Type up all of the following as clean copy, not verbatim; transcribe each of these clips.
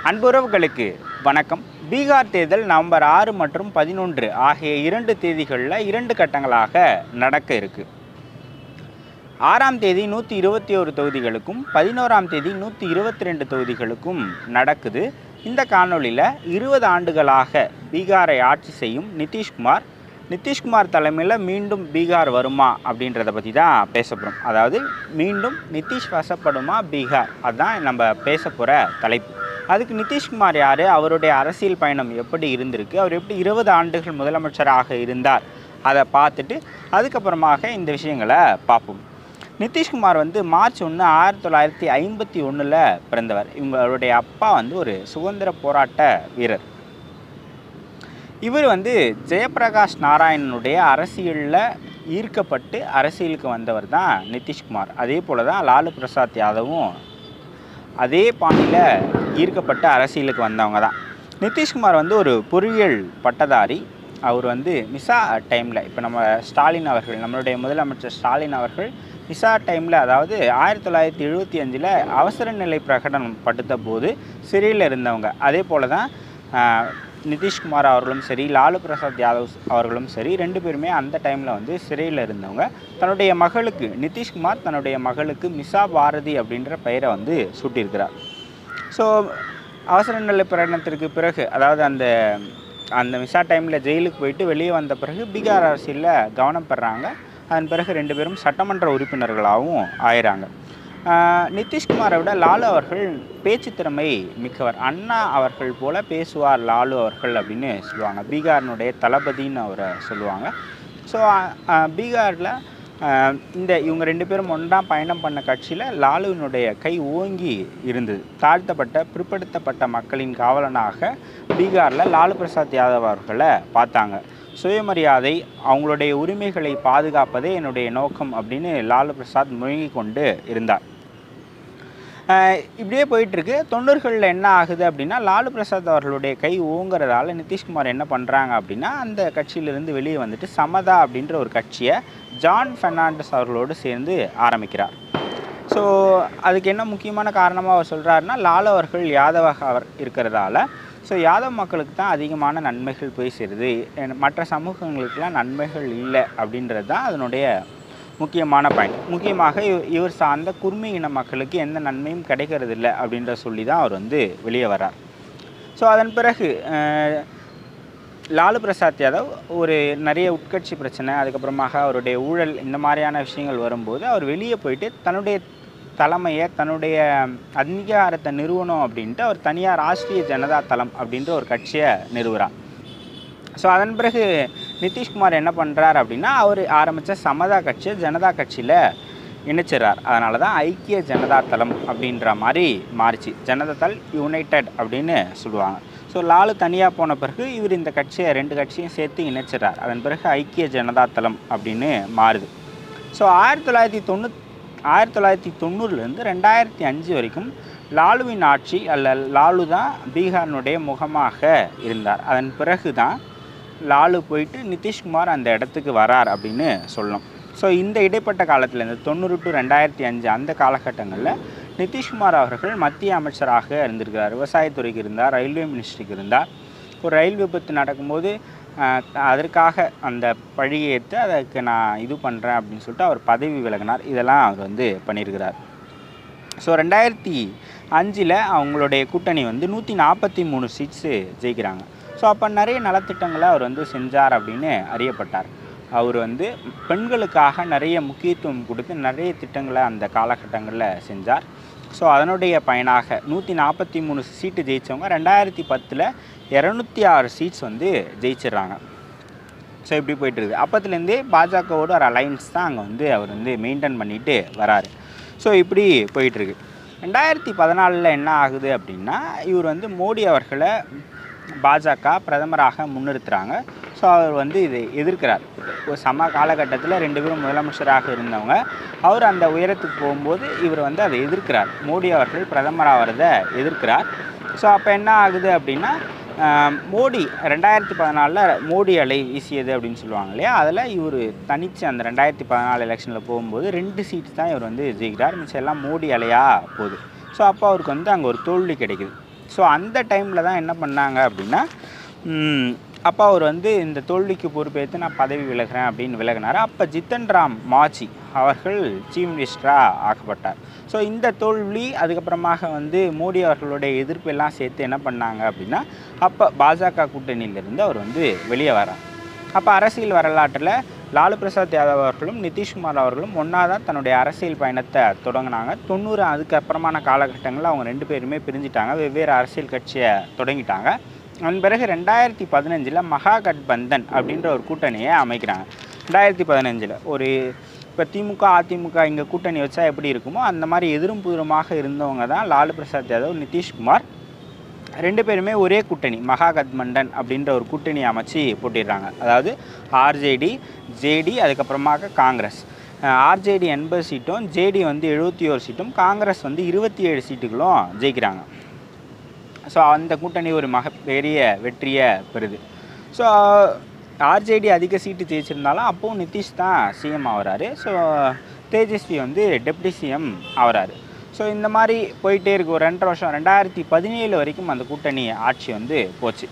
அன்புறவுகளுக்கு வணக்கம். பீகார் தேர்தல் நவம்பர் 6 மற்றும் 11 ஆகிய 2 தேதிகளில் 2 கட்டங்களாக நடக்க இருக்கு. 6ஆம் தேதி 121 தொகுதிகளுக்கும் 11ஆம் தேதி 122 தொகுதிகளுக்கும் நடக்குது. இந்த காணொலியில் 20 ஆண்டுகளாக பீகாரை ஆட்சி செய்யும் நிதிஷ்குமார் தலைமையில் மீண்டும் பீகார் வருமா அப்படின்றத பற்றி தான் பேச போகிறோம். அதாவது மீண்டும் நிதிஷ் வசப்படுமா பீகார், அதுதான் நம்ம பேச போகிற தலைப்பு. அதுக்கு நிதிஷ்குமார் யார், அவருடைய அரசியல் பயணம் எப்படி இருந்திருக்கு, அவர் எப்படி 20 ஆண்டுகள் முதலமைச்சராக இருந்தார், அதை பார்த்துட்டு அதுக்கப்புறமாக இந்த விஷயங்களை பார்ப்போம். நிதிஷ்குமார் மார்ச் 1, 1951 பிறந்தவர். இவங்களுடைய அப்பா ஒரு சுதந்திர போராட்ட வீரர். இவர் ஜெயபிரகாஷ் நாராயணனுடைய அரசியலில் ஈர்க்கப்பட்டு அரசியலுக்கு வந்தவர் தான் நிதிஷ்குமார். அதே போல் தான் லாலு பிரசாத் யாதவும் அதே பாணியில் ஈர்க்கப்பட்டு அரசியலுக்கு வந்தவங்க தான். நிதிஷ்குமார் ஒரு பொறியியல் பட்டதாரி. அவர் மிசா டைமில், இப்போ நம்ம ஸ்டாலின் அவர்கள், நம்மளுடைய முதலமைச்சர் ஸ்டாலின் அவர்கள் மிசா டைமில், அதாவது 1975 அவசர நிலை பிரகடனம் படுத்த போது சிறையில் இருந்தவங்க. அதே போல் தான் நிதிஷ்குமார் அவர்களும் சரி, லாலு பிரசாத் யாதவ் அவர்களும் சரி, 2 பேருமே அந்த டைமில் சிறையில் இருந்தவங்க. தன்னுடைய மகளுக்கு நிதிஷ்குமார் தன்னுடைய மகளுக்கு மிசா பாரதி அப்படின்ற பெயரை சூட்டியிருக்கிறார். ஸோ அவசர நிலை பிரகடனத்திற்கு பிறகு, அதாவது அந்த மிசா டைமில் ஜெயிலுக்கு போயிட்டு வெளியே வந்த பிறகு பீகார் அரசியலில் கவனம் பெறாங்க. அதன் பிறகு 2 பேரும் சட்டமன்ற உறுப்பினர்களாகவும் ஆயிறாங்க. நிதிஷ்குமாரை விட லாலு அவர்கள் பேச்சு திறமை மிக்கவர். அண்ணா அவர்கள் போல் பேசுவார் லாலு அவர்கள் அப்படின்னு சொல்லுவாங்க. பீகாரினுடைய தளபதின்னு அவரை சொல்லுவாங்க. ஸோ பீகாரில் இவங்க 2 பேரும் ஒன்றா பயணம் பண்ண கட்சியில் லாலுவினுடைய கை ஓங்கி இருந்தது. தாழ்த்தப்பட்ட பிற்படுத்தப்பட்ட மக்களின் காவலனாக பீகாரில் லாலு பிரசாத் யாதவ் அவர்களை பார்த்தாங்க. சுயமரியாதை, அவங்களுடைய உரிமைகளை பாதுகாப்பதே என்னுடைய நோக்கம் அப்படின்னு லாலு பிரசாத் முழங்கி கொண்டு இருந்தார். இப்படியே போயிட்டுருக்கு. 90களில் என்ன ஆகுது அப்படின்னா, லாலு பிரசாத் அவர்களுடைய கை ஓங்குறதால நிதிஷ்குமார் என்ன பண்ணுறாங்க அப்படின்னா, அந்த கட்சியிலிருந்து வெளியே வந்துட்டு சமதா அப்படின்ற ஒரு கட்சியை ஜான் பெர்னாண்டஸ் அவர்களோடு சேர்ந்து ஆரம்பிக்கிறார். ஸோ அதுக்கு என்ன முக்கியமான காரணமாக அவர் சொல்கிறாருன்னா, லாலு அவர்கள் யாதவாக அவர் இருக்கிறதால ஸோ யாதவ் மக்களுக்கு தான் அதிகமான நன்மைகள் போய் சேருது, மற்ற சமூகங்களுக்கெல்லாம் நன்மைகள் இல்லை அப்படின்றது தான் அதனுடைய முக்கியமான பாயிண்ட். முக்கியமாக இவர் சார்ந்த குர்மி இன மக்களுக்கு எந்த நன்மையும் கிடைக்கிறது இல்லை அப்படின்ற சொல்லி தான் அவர் வெளியே வர்றார். ஸோ அதன் பிறகு லாலு பிரசாத் யாதவ் நிறைய உட்கட்சி பிரச்சனை, அதுக்கப்புறமாக அவருடைய ஊழல், இந்த மாதிரியான விஷயங்கள் வரும்போது அவர் வெளியே போயிட்டு தன்னுடைய தலைமையை, தன்னுடைய அங்கீகாரத்தை நிறுவனம் அப்படின்ட்டு அவர் தனியார் ராஷ்ட்ரிய ஜனதா தளம் அப்படின்ற ஒரு கட்சியை நிறுவுறார். ஸோ அதன் பிறகு நிதிஷ்குமார் என்ன பண்ணுறார் அப்படின்னா, அவர் ஆரம்பித்த சமதா கட்சியை ஜனதா கட்சியில் இணைச்சிடறார். அதனால தான் ஐக்கிய ஜனதா தளம் அப்படின்ற மாதிரி மாறிச்சு. ஜனதா தள் யுனைடெட் அப்படின்னு சொல்லுவாங்க. ஸோ லாலு தனியாக போன பிறகு இவர் இந்த கட்சியை 2 கட்சியும் சேர்த்து இணைச்சிடறார். அதன் பிறகு ஐக்கிய ஜனதா தளம் அப்படின்னு மாறுது. ஸோ 1990லேருந்து 2005 வரைக்கும் லாலுவின் ஆட்சி, லாலு தான் பீகாரினுடைய முகமாக இருந்தார். அதன் பிறகு தான் லாலு போயிட்டு நிதிஷ்குமார் அந்த இடத்துக்கு வரார் அப்படின்னு சொல்லணும். ஸோ இந்த இடைப்பட்ட காலத்தில், இந்த 90 to 2005 அந்த காலகட்டங்களில் நிதிஷ்குமார் அவர்கள் மத்திய அமைச்சராக இருந்திருக்கிறார். விவசாயத்துறைக்கு இருந்தார், ரயில்வே மினிஸ்ட்ரிக்கு இருந்தார். ஒரு ரயில் விபத்து நடக்கும்போது அதற்காக அந்த பழியை ஏற்று அதுக்கு நான் இது பண்ணுறேன் அப்படின்னு சொல்லிட்டு அவர் பதவி விலகினார். இதெல்லாம் அவர் பண்ணியிருக்கிறார். ஸோ 2005 அவங்களுடைய கூட்டணி 143 சீட்ஸு ஜெயிக்கிறாங்க. ஸோ அப்போ நிறைய நலத்திட்டங்களை அவர் செஞ்சார் அப்படின்னு அறியப்பட்டார். அவர் பெண்களுக்காக நிறைய முக்கியத்துவம் கொடுத்து நிறைய திட்டங்களை அந்த காலகட்டங்களில் செஞ்சார். ஸோ அதனுடைய பயனாக 143 சீட்டு ஜெயித்தவங்க 2010 206 சீட்ஸ் ஜெயிச்சிடுறாங்க. ஸோ இப்படி போய்ட்டுருக்குது. அப்போத்துலேருந்தே பாஜகவோட ஒரு அலைன்ஸ் தான் அங்கே அவர் மெயின்டைன் பண்ணிட்டு வராரு. ஸோ இப்படி போயிட்டுருக்கு. 2014 என்ன ஆகுது அப்படின்னா, இவர் மோடி அவர்களை பாஜக பிரதமராக முன்னிறுத்துகிறாங்க. ஸோ அவர் இதை எதிர்க்கிறார். ஒரு சம காலகட்டத்தில் 2 பேரும் முதலமைச்சராக இருந்தவங்க. அவர் அந்த உயரத்துக்கு போகும்போது இவர் அதை எதிர்க்கிறார். மோடி அவர்கள் பிரதமராகிறத எதிர்க்கிறார். ஸோ அப்போ என்ன ஆகுது அப்படின்னா, மோடி 2014 மோடி அலை வீசியது அப்படின்னு சொல்லுவாங்க இல்லையா, அதில் இவர் தனித்து அந்த 2014 எலெக்ஷனில் போகும்போது 2 சீட்ஸ் தான் இவர் ஜெயிக்கிறார். மிச்சம் எல்லாம் மோடி அலையாக போகுது. ஸோ அப்போ அவருக்கு அங்கே ஒரு தோல்வி கிடைக்குது. ஸோ அந்த டைமில் தான் என்ன பண்ணாங்க அப்படின்னா, அப்போ அவர் வந்து இந்த தோல்விக்கு பொறுப்பேற்று நான் பதவி விலகிறேன் அப்படின்னு விலகினார். அப்போ ஜித்தன் ராம் மாஜி அவர்கள் சீஃப் மினிஸ்டராக ஆக்கப்பட்டார். ஸோ இந்த தோல்வி அதுக்கப்புறமாக வந்து மோடி அவர்களுடைய எதிர்ப்பெல்லாம் சேர்த்து என்ன பண்ணாங்க அப்படின்னா, அப்போ பாஜக கூட்டணியிலிருந்து அவர் வந்து வெளியே வரார். அப்போ அரசியல் வரலாற்றில் லாலு பிரசாத் யாதவ் அவர்களும் நிதிஷ்குமார் அவர்களும் ஒன்றா தான் தன்னுடைய அரசியல் பயணத்தை தொடங்கினாங்க. 90 அதுக்கப்புறமான காலகட்டங்களில் அவங்க 2 பேருமே பிரிஞ்சிட்டாங்க, வெவ்வேறு அரசியல் கட்சியை தொடங்கிட்டாங்க. அதன் பிறகு 2015 மகாகட்பந்தன் அப்படின்ற ஒரு கூட்டணியை அமைக்கிறாங்க. 2015 ஒரு இப்போ திமுக அதிமுக இங்கே கூட்டணி வச்சா எப்படி இருக்குமோ அந்த மாதிரி எதிரும் புதிருமாக இருந்தவங்க தான் லாலு பிரசாத் யாதவ், நிதிஷ்குமார். 2 பேருமே ஒரே கூட்டணி மகாகட்பந்தன் அப்படின்ற ஒரு கூட்டணி அமைச்சு போட்டிடுறாங்க. அதாவது ஆர்ஜேடி, ஜேடி, அதுக்கப்புறமாக காங்கிரஸ். ஆர்ஜேடி 80 சீட்டும், ஜேடி வந்து 71 சீட்டும், காங்கிரஸ் வந்து 27 சீட்டுகளும் ஜெயிக்கிறாங்க. ஸோ அந்த கூட்டணி ஒரு பெரிய வெற்றியை பெறுது. ஸோ ஆர்ஜேடி அதிக சீட்டு ஜெயிச்சிருந்தாலும் அப்போவும் நிதிஷ் தான் சிஎம் ஆகிறாரு. ஸோ தேஜஸ்வி வந்து டெப்டி சிஎம் ஆகிறாரு. ஸோ இந்த மாதிரி போயிட்டே இருக்கு. ஒரு 2 வருஷம் 2017 வரைக்கும் அந்த கூட்டணி ஆட்சி வந்து போச்சு.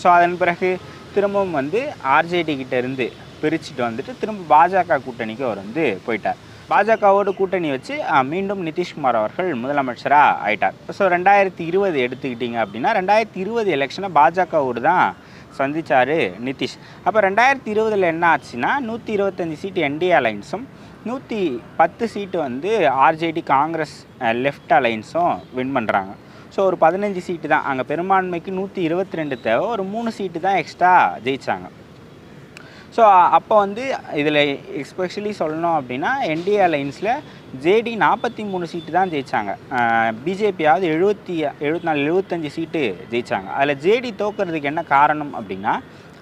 ஸோ அதன் பிறகு திரும்பவும் வந்து ஆர்ஜேடி கிட்ட இருந்து பிரிச்சுட்டு வந்துட்டு திரும்ப பாஜக கூட்டணிக்கு அவர் வந்து போயிட்டார். பாஜகவோடு கூட்டணி வச்சு மீண்டும் நிதிஷ்குமார் அவர்கள் முதலமைச்சராக ஆயிட்டார். ஸோ 2020 எடுத்துக்கிட்டிங்க அப்படின்னா 2020 எலெக்ஷனை பாஜகவோடு தான் சந்தித்தார் நிதிஷ். அப்போ 2020 என்ன ஆச்சுன்னா 125 சீட்டு என்டிஏ அலைன்ஸும் 110 சீட்டு வந்து ஆர்ஜேடி காங்கிரஸ் லெஃப்ட் அலைன்ஸும் வின் பண்ணுறாங்க. ஸோ ஒரு 15 சீட்டு தான் அங்கே பெரும்பான்மைக்கு 122 தேவை, ஒரு 3 சீட்டு தான் எக்ஸ்ட்ரா ஜெயித்தாங்க. ஸோ அப்போ வந்து இதில் எஸ்பெஷலி சொல்லணும் அப்படின்னா என்டிஏ அலைன்ஸில் ஜேடி 43 சீட்டு தான் ஜெயித்தாங்க. பிஜேபியாவது 75 சீட்டு ஜெயித்தாங்க. அதில் ஜேடி தோக்கிறதுக்கு என்ன காரணம் அப்படின்னா,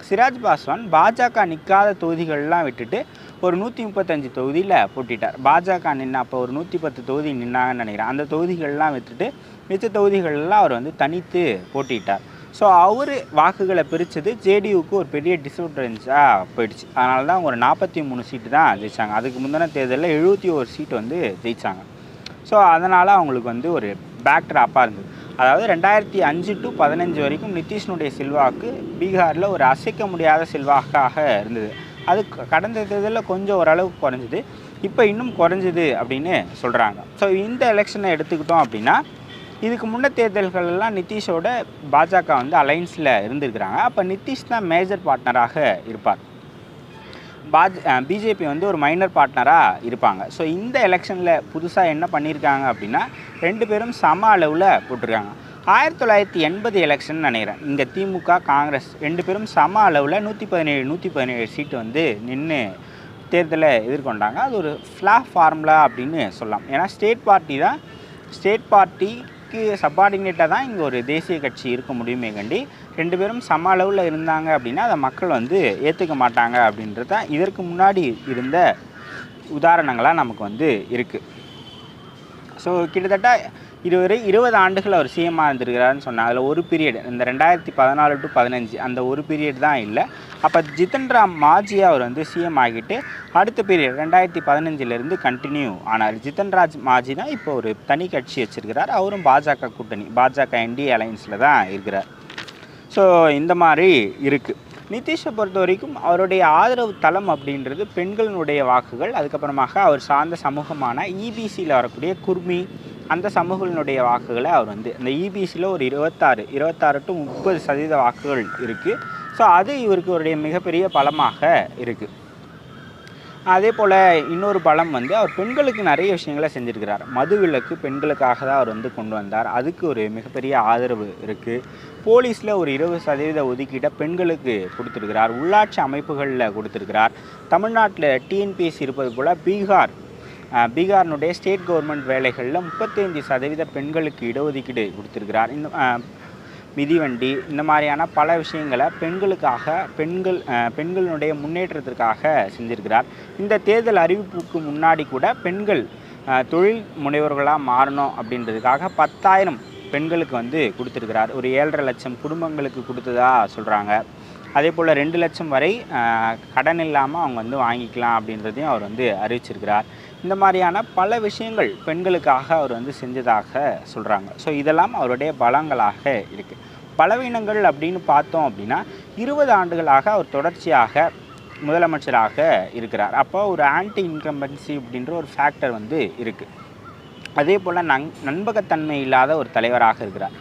சிராஜ் பாஸ்வான் பாஜக நிற்காத தொகுதிகள்லாம் விட்டுட்டு ஒரு 135 தொகுதியில் போட்டிட்டார். பாஜக நின்று அப்போ ஒரு 110 தொகுதி நின்னாங்கன்னு நினைக்கிறேன். அந்த தொகுதிகள்லாம் விட்டுட்டு மிச்ச தொகுதிகளெலாம் அவர் வந்து தனித்து போட்டிட்டார். ஸோ அவர் வாக்குகளை பிரித்தது ஜேடியூக்கு ஒரு பெரிய டிஸ்அட்வான்டேஜாக போயிடுச்சு. அதனால தான் ஒரு 43 சீட்டு தான் ஜெயித்தாங்க. அதுக்கு முந்தின தேர்தலில் 71 சீட்டு வந்து ஜெயித்தாங்க. ஸோ அதனால் அவங்களுக்கு வந்து ஒரு பேக் ட்ராப்பாக இருந்தது. அதாவது 2005 to 15 வரைக்கும் நிதிஷ்னுடைய செல்வாக்கு பீகாரில் ஒரு அசைக்க முடியாத செல்வாக்காக இருந்தது. அது கடந்த தேர்தலில் கொஞ்சம் ஓரளவுக்கு குறைஞ்சிது, இப்போ இன்னும் குறைஞ்சிது அப்படின்னு சொல்கிறாங்க. ஸோ இந்த எலெக்ஷனை எடுத்துக்கிட்டோம் அப்படின்னா, இதுக்கு முன்ன தேர்தல்களெல்லாம் நிதிஷோட பாஜக வந்து அலைன்ஸில் இருந்திருக்கிறாங்க. அப்போ நிதிஷ் தான் மேஜர் பார்ட்னராக இருப்பார், பிஜேபி வந்து ஒரு மைனர் பார்ட்னராக இருப்பாங்க. ஸோ இந்த எலெக்ஷனில் புதுசாக என்ன பண்ணியிருக்காங்க அப்படின்னா, 2 பேரும் சம அளவில் போட்டிருக்காங்க. 1980 எலெக்ஷன் நினைக்கிறேன், இங்கே திமுக காங்கிரஸ் 2 பேரும் சம அளவில் 117 சீட்டு வந்து நின்று தேர்தலை எதிர்கொண்டாங்க. அது ஒரு ஃப்ளாப் ஃபார்முலா அப்படின்னு சொல்லலாம். ஏன்னா ஸ்டேட் பார்ட்டிக்கு சப்பார்டினேட்டாக தான் இங்கே ஒரு தேசிய கட்சி இருக்க முடியுமே கண்டி 2 பேரும் சம அளவில் இருந்தாங்க அப்படின்னா அதை மக்கள் வந்து ஏற்றுக்க மாட்டாங்க அப்படின்றது தான் இதற்கு முன்னாடி இருந்த உதாரணங்களாக நமக்கு வந்து இருக்குது. ஸோ கிட்டத்தட்ட 20 ஆண்டுகள் அவர் சிஎம்மாக இருந்திருக்கிறாருன்னு சொன்னாங்க. அதில் ஒரு பீரியட் இந்த 2014 to 15 அந்த ஒரு பீரியட் தான் இல்லை. அப்போ ஜித்தன் ராம் மாஜி அவர் வந்து சிஎம் ஆகிட்டு அடுத்த பீரியட் 2015 கண்டினியூ ஆனார். ஜித்தன் ராஜ் மாஜி தான் இப்போ ஒரு தனி கட்சி வச்சுருக்கிறார். அவரும் பாஜக கூட்டணி பாஜக என்டிஏ அலைன்ஸில் தான் இருக்கிறார். ஸோ இந்த மாதிரி இருக்குது. நிதிஷை பொறுத்த வரைக்கும் அவருடைய ஆதரவு தளம் அப்படின்றது பெண்களினுடைய வாக்குகள், அதுக்கப்புறமாக அவர் சார்ந்த சமூகமான இபிசியில் வரக்கூடிய குர்மி அந்த சமூகத்தினுடைய வாக்குகளை அவர் வந்து இந்த இபிசியில் ஒரு 26 to 30% வாக்குகள் இருக்குது. ஸோ அது இவருக்கு ஒரு மிகப்பெரிய பலமாக இருக்குது. அதே போல் இன்னொரு பலம் வந்து அவர் பெண்களுக்கு நிறைய விஷயங்களை செஞ்சுருக்கிறார். மதுவிலக்கு பெண்களுக்காக தான் அவர் வந்து கொண்டு வந்தார். அதுக்கு ஒரு மிகப்பெரிய ஆதரவு இருக்குது. போலீஸில் ஒரு 20% ஒதுக்கீட்டை பெண்களுக்கு கொடுத்துருக்கிறார். உள்ளாட்சி அமைப்புகளில் கொடுத்துருக்கிறார். தமிழ்நாட்டில் டிஎன்பிஎஸ்சி இருப்பது போல் பீகாரினுடைய ஸ்டேட் கவர்மெண்ட் வேலைகளில் 35% பெண்களுக்கு இடஒதுக்கீடு கொடுத்துருக்கிறார். இந்த மிதிவண்டி இந்த மாதிரியான பல விஷயங்களை பெண்களினுடைய முன்னேற்றத்திற்காக செஞ்சிருக்கிறார். இந்த தேர்தல் அறிவிப்புக்கு முன்னாடி கூட பெண்கள் தொழில் முனைவர்களாக மாறணும் அப்படின்றதுக்காக 10,000 பெண்களுக்கு வந்து கொடுத்துருக்கிறார். ஒரு 7.5 லட்சம் குடும்பங்களுக்கு கொடுத்ததா சொல்கிறாங்க. அதே போல் 2 லட்சம் வரை கடன் இல்லாமல் அவங்க வந்து வாங்கிக்கலாம் அப்படின்றதையும் அவர் வந்து அறிவிச்சிருக்கிறார். இந்த மாதிரியான பல விஷயங்கள் பெண்களுக்காக அவர் வந்து செஞ்சதாக சொல்கிறாங்க. ஸோ இதெல்லாம் அவருடைய பலங்களாக இருக்குது. பலவீனங்கள் அப்படின்னு பார்த்தோம் அப்படின்னா 20 ஆண்டுகளாக அவர் தொடர்ச்சியாக முதலமைச்சராக இருக்கிறார். அப்போ ஒரு ஆன்டி இன்கம்பன்சி அப்படின்ற ஒரு ஃபேக்டர் வந்து இருக்குது. அதே போல் நம்பகத்தன்மை இல்லாத ஒரு தலைவராக இருக்கிறார்.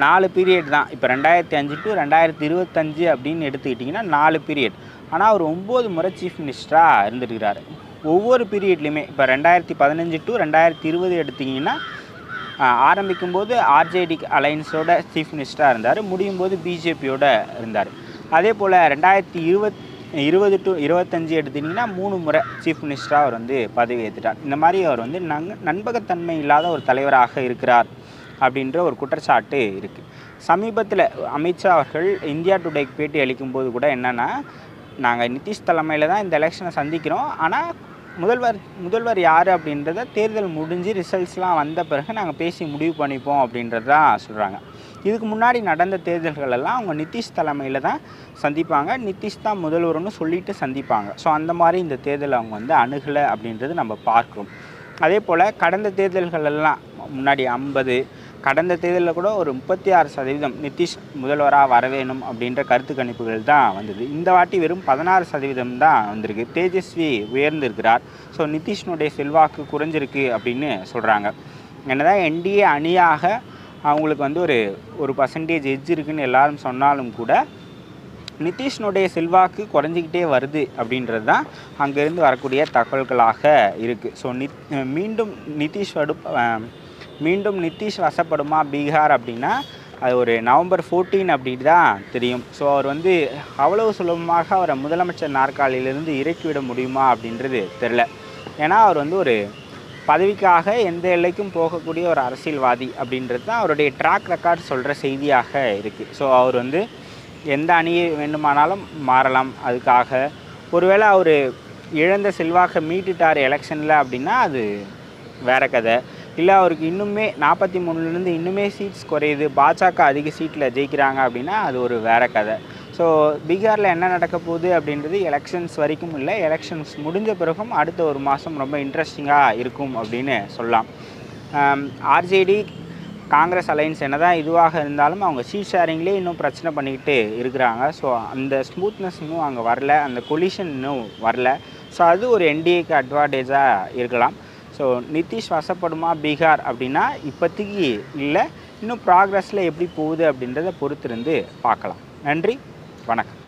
4 பீரியட் தான். இப்போ 2005 டு 2025 அப்படின்னு எடுத்துக்கிட்டிங்கன்னா 4 பீரியட். ஆனால் அவர் 9 முறை சீஃப் மினிஸ்டராக இருந்துருக்கிறார். ஒவ்வொரு பீரியட்லேயுமே இப்போ 2015 டு 2020 எடுத்திங்கன்னா ஆரம்பிக்கும்போது ஆர்ஜேடி அலையன்ஸோட சீஃப் மினிஸ்டராக இருந்தார். முடியும் போது பிஜேபியோட இருந்தார். அதே போல் 2020 டு 25 எடுத்திங்கன்னா 3 முறை சீஃப் மினிஸ்டராக அவர் வந்து பதவி ஏற்றுட்டார். இந்த மாதிரி அவர் வந்து நம்பகத்தன்மை இல்லாத ஒரு தலைவராக இருக்கிறார் அப்படின்ற ஒரு குற்றச்சாட்டு இருக்குது. சமீபத்தில் அமித்ஷா அவர்கள் இந்தியா டுடேக்கு பேட்டி அளிக்கும்போது கூட என்னென்னா, நாங்கள் நிதிஷ் தலைமையில் தான் இந்த எலெக்ஷனை சந்திக்கிறோம், ஆனால் முதல்வர் யார் அப்படின்றத தேர்தல் முடிஞ்சு ரிசல்ட்ஸ்லாம் வந்த பிறகு நாங்கள் பேசி முடிவு பண்ணிப்போம் அப்படின்றது தான் சொல்கிறாங்க. இதுக்கு முன்னாடி நடந்த தேர்தல்களெல்லாம் அவங்க நிதிஷ் தலைமையில் தான் சந்திப்பாங்க, நிதிஷ் தான் முதல்வர்னு சொல்லிட்டு சந்திப்பாங்க. ஸோ அந்த மாதிரி இந்த தேர்தல் அவங்க வந்து அணுகலை அப்படின்றது நம்ம பார்க்குறோம். அதே போல் கடந்த தேர்தல்களெல்லாம் முன்னாடி 50, கடந்த தேர்தலில் கூட ஒரு 36% நிதிஷ் முதல்வராக வர வேணும் அப்படின்ற கருத்து கணிப்புகள் தான் வந்தது. இந்த வாட்டி வெறும் 16% தான் வந்திருக்கு. தேஜஸ்வி உயர்ந்திருக்கிறார். ஸோ நிதிஷ்னுடைய செல்வாக்கு குறைஞ்சிருக்கு அப்படின்னு சொல்கிறாங்க. என்னதான் என்டிஏ அணியாக அவங்களுக்கு வந்து ஒரு பர்சன்டேஜ் எட்ஜ் இருக்குதுன்னு எல்லாரும் சொன்னாலும் கூட நிதிஷ்னுடைய செல்வாக்கு குறைஞ்சிக்கிட்டே வருது அப்படின்றது தான் அங்கேருந்து வரக்கூடிய தகவல்களாக இருக்குது. ஸோ மீண்டும் நிதிஷ் வசப்படுமா பீகார் அப்படின்னா அது ஒரு நவம்பர் 14 அப்படி தான் தெரியும். ஸோ அவர் வந்து அவ்வளவு சுலபமாக அவரை முதலமைச்சர் நாற்காலியிலிருந்து இறக்கிவிட முடியுமா அப்படின்றது தெரில. ஏன்னா அவர் வந்து ஒரு பதவிக்காக எந்த எல்லைக்கும் போகக்கூடிய ஒரு அரசியல்வாதி அப்படின்றது தான் அவருடைய ட்ராக் ரெக்கார்ட் சொல்கிற செய்தியாக இருக்குது. ஸோ அவர் வந்து எந்த அணியை வேண்டுமானாலும் மாறலாம். அதுக்காக ஒருவேளை அவர் இழந்த செல்வாக்கை மீட்டுட்டார் எலெக்ஷனில் அப்படின்னா அது வேறு கதை. இல்லை அவருக்கு இன்னுமே 43லேருந்து இன்னுமே சீட்ஸ் குறையுது, பாஜக அதிக சீட்டில் ஜெயிக்கிறாங்க அப்படின்னா அது ஒரு வேறு கதை. ஸோ பீகாரில் என்ன நடக்க போகுது அப்படின்றது எலெக்ஷன்ஸ் வரைக்கும் இல்லை, எலெக்ஷன்ஸ் முடிஞ்ச பிறகும் அடுத்த ஒரு மாதம் ரொம்ப இன்ட்ரெஸ்டிங்காக இருக்கும் அப்படின்னு சொல்லலாம். ஆர்ஜேடி காங்கிரஸ் அலையன்ஸ் என்ன தான் இதுவாக இருந்தாலும் அவங்க சீட் ஷேரிங்லேயே இன்னும் பிரச்சனை பண்ணிக்கிட்டு இருக்கிறாங்க. ஸோ அந்த ஸ்மூத்னஸ் இன்னும் அங்கே வரல, அந்த கொலிஷன் இன்னும் வரல. ஸோ அது ஒரு என்டிஏக்கு அட்வான்டேஜாக இருக்கலாம். ஸோ நிதிஷ் வசப்படுமா பீகார் அப்படின்னா இப்போதைக்கு இல்லை, இன்னும் ப்ராக்ரஸில் எப்படி போகுது அப்படின்றத பொறுத்திருந்து பார்க்கலாம். நன்றி, வணக்கம்.